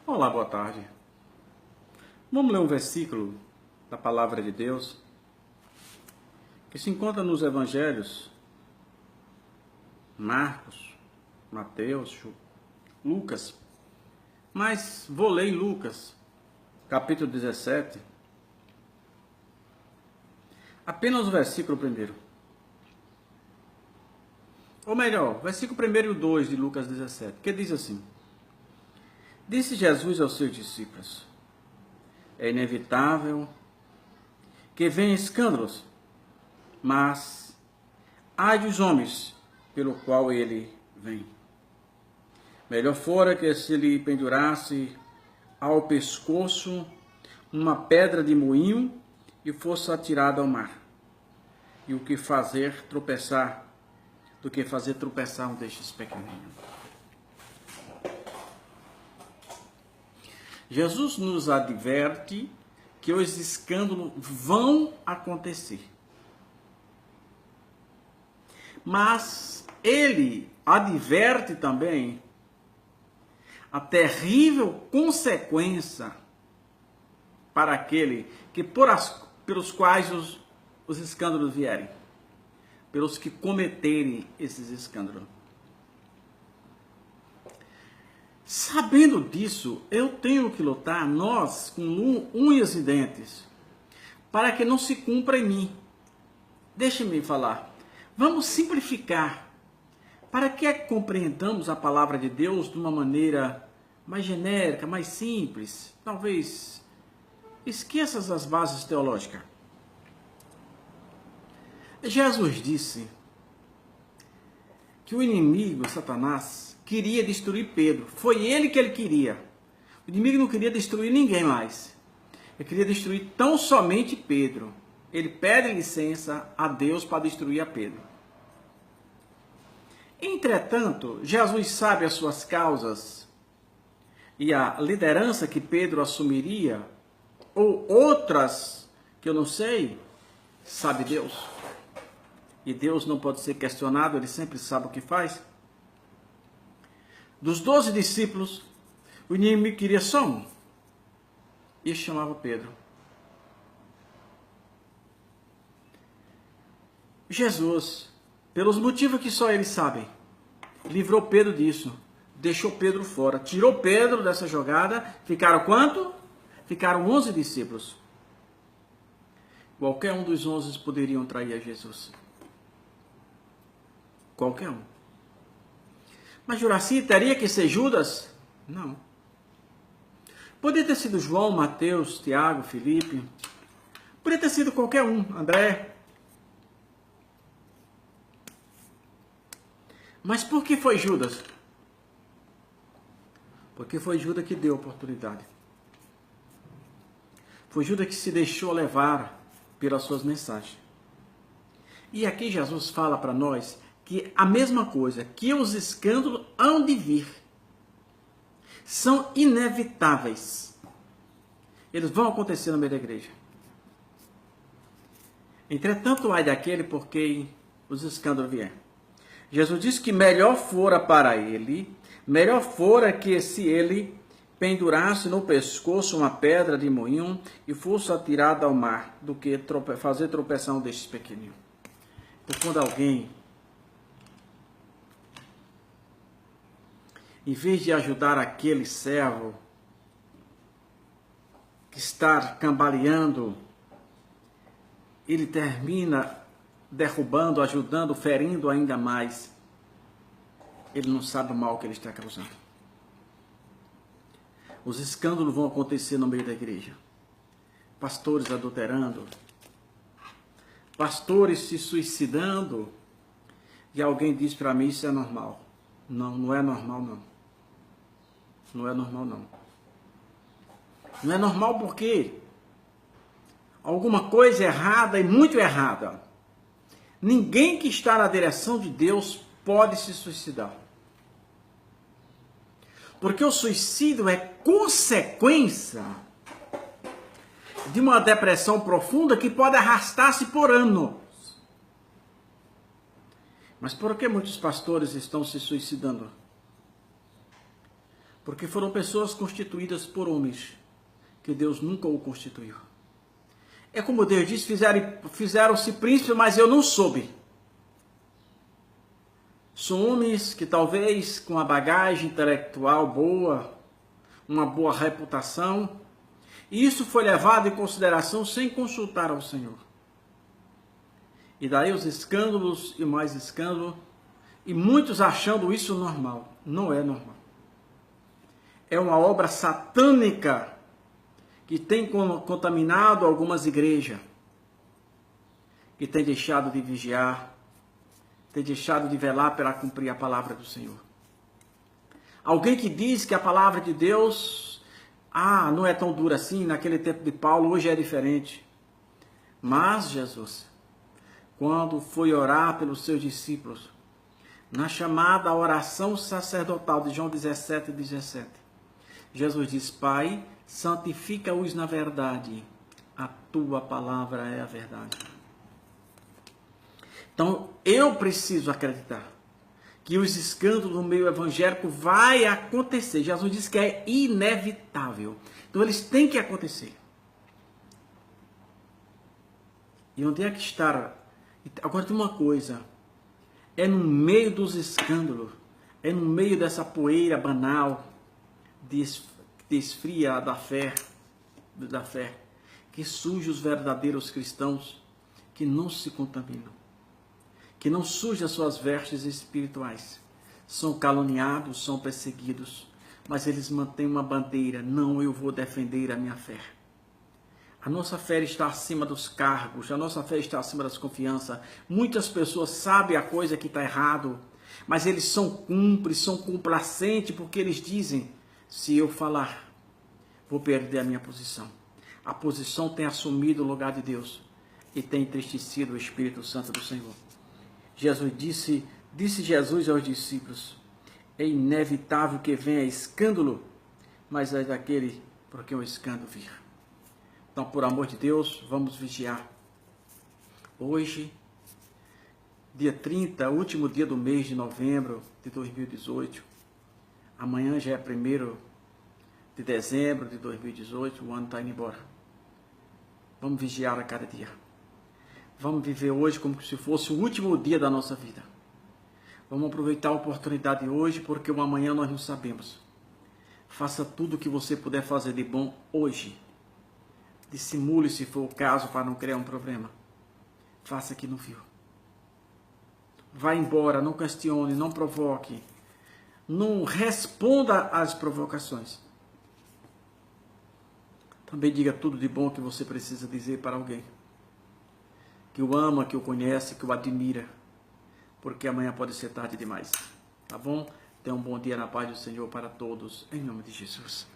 Olá, boa tarde. Vamos ler um versículo da Palavra de Deus que se encontra nos Evangelhos, Marcos, Mateus, Lucas. Mas vou ler em Lucas, capítulo 17, apenas o versículo 1. Ou melhor, versículo 1 e o 2 de Lucas 17, que diz assim: Disse Jesus aos seus discípulos: é inevitável que venham escândalos, mas ai dos homens pelo qual ele vem. Melhor fora que se lhe pendurasse ao pescoço uma pedra de moinho e fosse atirado ao mar, e o que fazer tropeçar, do que fazer tropeçar um destes pequeninos. Jesus nos adverte que os escândalos vão acontecer. Mas ele adverte também a terrível consequência para aquele que pelos quais os escândalos vierem, pelos que cometerem esses escândalos. Sabendo disso, eu tenho que lutar, nós, com unhas e dentes, para que não se cumpra em mim. Deixe-me falar. Vamos simplificar, para que compreendamos a palavra de Deus de uma maneira mais genérica, mais simples. Talvez esqueça as bases teológicas. Jesus disse que o inimigo, Satanás, queria destruir Pedro. Foi ele que ele queria. O inimigo não queria destruir ninguém mais. Ele queria destruir tão somente Pedro. Ele pede licença a Deus para destruir a Pedro. Entretanto, Jesus sabe as suas causas e a liderança que Pedro assumiria, ou outras que eu não sei, sabe Deus. E Deus não pode ser questionado, ele sempre sabe o que faz. Dos 12 discípulos, o inimigo queria só um. E chamava Pedro. Jesus, pelos motivos que só eles sabem, livrou Pedro disso. Deixou Pedro fora. Tirou Pedro dessa jogada. Ficaram quanto? Ficaram 11 discípulos. Qualquer um dos 11 poderiam trair a Jesus. Qualquer um. Mas Juraci, teria que ser Judas? Não. Poderia ter sido João, Mateus, Tiago, Felipe. Poderia ter sido qualquer um, André. Mas por que foi Judas? Porque foi Judas que deu a oportunidade. Foi Judas que se deixou levar pelas suas mensagens. E aqui Jesus fala para nós que a mesma coisa, que os escândalos hão de vir, são inevitáveis. Eles vão acontecer no meio da igreja. Entretanto, ai daquele por quem os escândalos vierem. Jesus disse que melhor fora para ele, melhor fora que se ele pendurasse no pescoço uma pedra de moinho e fosse atirado ao mar, do que fazer tropeçar um destes pequeninos. Então, quando alguém, em vez de ajudar aquele servo que está cambaleando, ele termina derrubando, ajudando, ferindo ainda mais. Ele não sabe o mal que ele está causando. Os escândalos vão acontecer no meio da igreja. Pastores adulterando, pastores se suicidando, e alguém diz para mim, isso é normal. Não, não é normal não. Não é normal não. Não é normal porque alguma coisa errada e muito errada. Ninguém que está na direção de Deus pode se suicidar. Porque o suicídio é consequência de uma depressão profunda que pode arrastar-se por anos. Mas por que muitos pastores estão se suicidando? Porque foram pessoas constituídas por homens, que Deus nunca o constituiu. É como Deus disse, fizeram-se príncipes, mas eu não soube. São homens que talvez com a bagagem intelectual boa, uma boa reputação, e isso foi levado em consideração sem consultar ao Senhor. E daí os escândalos e mais escândalos, e muitos achando isso normal. Não é normal. É uma obra satânica que tem contaminado algumas igrejas, que tem deixado de vigiar, tem deixado de velar para cumprir a palavra do Senhor. Alguém que diz que a palavra de Deus, não é tão dura assim, naquele tempo de Paulo, hoje é diferente. Mas Jesus, quando foi orar pelos seus discípulos, na chamada oração sacerdotal de João 17:17, Jesus diz: Pai, santifica-os na verdade, a tua palavra é a verdade. Então, eu preciso acreditar que os escândalos no meio evangélico vai acontecer. Jesus disse que é inevitável. Então, eles têm que acontecer. E onde é que está? Agora tem uma coisa. É no meio dos escândalos, é no meio dessa poeira banal, desfria da fé, que surgem os verdadeiros cristãos que não se contaminam, que não sujam as suas vestes espirituais, são caluniados, são perseguidos, mas eles mantêm uma bandeira: não, eu vou defender a minha fé. A nossa fé está acima dos cargos, a nossa fé está acima das confianças. Muitas pessoas sabem a coisa que está errado, mas eles são cúmplices, são complacentes, porque eles dizem: se eu falar, vou perder a minha posição. A posição tem assumido o lugar de Deus e tem entristecido o Espírito Santo do Senhor. Jesus disse Jesus aos discípulos: é inevitável que venha escândalo, mas é daquele por quem o escândalo vir. Então, por amor de Deus, vamos vigiar. Hoje, dia 30, último dia do mês de novembro de 2018. Amanhã já é 1º de dezembro de 2018, o ano está indo embora. Vamos vigiar a cada dia. Vamos viver hoje como se fosse o último dia da nossa vida. Vamos aproveitar a oportunidade hoje, porque o amanhã nós não sabemos. Faça tudo o que você puder fazer de bom hoje. Dissimule, se for o caso, para não criar um problema. Faça que não viu. Vá embora, não questione, não provoque. Não responda às provocações. Também diga tudo de bom que você precisa dizer para alguém. Que o ama, que o conhece, que o admira. Porque amanhã pode ser tarde demais. Tá bom? Tenha um bom dia na paz do Senhor para todos, em nome de Jesus.